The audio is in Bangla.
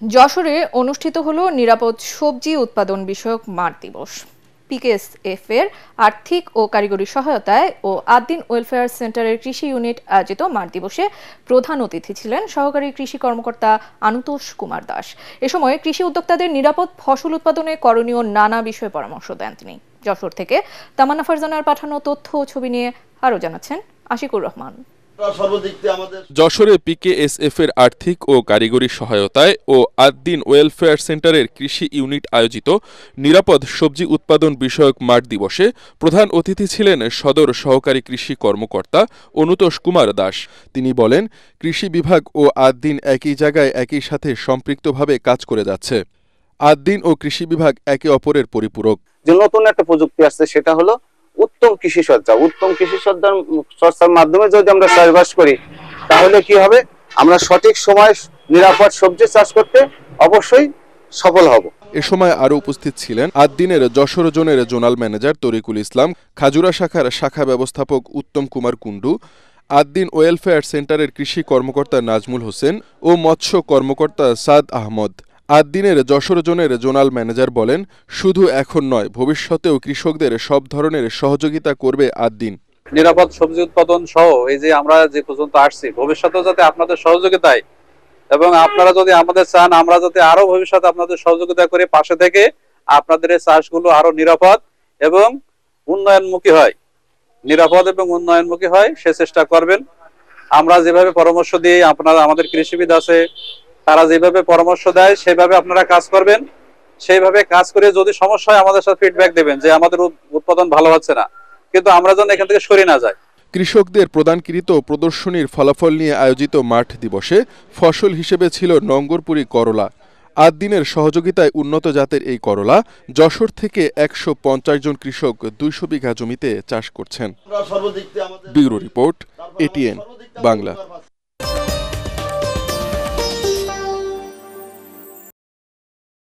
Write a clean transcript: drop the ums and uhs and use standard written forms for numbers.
যশোরে অনুষ্ঠিত হলো নিরাপদ সবজি উৎপাদন বিষয়ক মাঠ দিবস। পিকেএসএফ এর আর্থিক ও কারিগরি সহায়তায় ও আদ্দিন ওয়েলফেয়ার সেন্টারের কৃষি ইউনিট আয়োজিত মাঠ দিবসে প্রধান অতিথি ছিলেন সহকারী কৃষি কর্মকর্তা আনুতোষ কুমার দাস। এ সময় কৃষি উদ্যোক্তাদের নিরাপদ ফসল উৎপাদনে করণীয় নানা বিষয়ে পরামর্শ দেন তিনি। যশোর থেকে তামান্না ফারজানার পাঠানো তথ্য ও ছবি নিয়ে আরও জানাচ্ছেন আশিকুর রহমান। যশোরে পিকেএসএফ এর আর্থিক ও কারিগরি সহায়তায় ও আদ্দিন ওয়েলফেয়ার সেন্টারের কৃষি ইউনিট আয়োজিত নিরাপদ সবজি উৎপাদন বিষয়ক মাঠ দিবসে প্রধান অতিথি ছিলেন সদর সহকারী কৃষি কর্মকর্তা অনুতোষ কুমার দাস। তিনি বলেন, কৃষি বিভাগ ও আদ্দিন একই জায়গায় একই সাথে সম্পৃক্তভাবে কাজ করে যাচ্ছে। আদ্দিন ও কৃষি বিভাগ একে অপরের পরিপূরক। যে নতুন একটা প্রযুক্তি আসছে সেটা হলো উত্তম কৃষিসজ্জার মাধ্যমে যদি আমরা চাষবাস করি তাহলে কি হবে, আমরা সঠিক সময় নিরাপদ সবজি চাষ করতে অবশ্যই সফল হব। এ সময় আরও উপস্থিত ছিলেন আদ্দিনের যশোর জোনের জোনাল ম্যানেজার তরিকুল ইসলাম, খাজুরা শাখার শাখা ব্যবস্থাপক উত্তম কুমার কুণ্ডু, আদ্দিন ওয়েলফেয়ার সেন্টারের কৃষি কর্মকর্তা নাজমুল হোসেন ও মৎস্য কর্মকর্তা সাদ আহমদ। আদ্দিনের যশোর জোনের জোনাল ম্যানেজার বলেন, শুধু এখন নয়, ভবিষ্যতেও কৃষকদের সব ধরনের সহযোগিতা করবে আদ্দিন। নিরাপদ সবজি উৎপাদন সহ এই যে আমরা যে পর্যন্ত আসছি, ভবিষ্যতেও যাতে আপনাদের সহযোগিতায় এবং আপনারা যদি আমাদের চান, আমরা যাতে আরো ভবিষ্যতে আপনাদের সহযোগিতা করে পাশে থেকে আপনাদের এই চাষগুলো আরো নিরাপদ এবং উন্নয়নমুখী হয়, সে চেষ্টা করবেন। আমরা যেভাবে পরামর্শ দিই, আপনারা আমাদের কৃষিবিদ আছে, তারা যেভাবে পরামর্শ দেয় সেভাবে আপনারা কাজ করবেন। সেইভাবে কাজ করে যদি সমস্যা হয় আমাদের সাথে ফিডব্যাক দেবেন যে আমাদের উৎপাদন ভালো হচ্ছে না, কিন্তু আমরা যেন এখান থেকে সরে না যাই। কৃষকদের প্রদানকৃত প্রদর্শনীর ফলাফল নিয়ে আয়োজিত মাঠ দিবসে ফসল হিসেবে ছিল নঙ্গরপুরি করলা। আদ্দিনের সহযোগিতায় উন্নত জাতের এই করলা যশোর থেকে ১৫০ জন কৃষক ২০০ বিঘা জমিতে চাষ করছেন। Bureau report, ATN Bangla.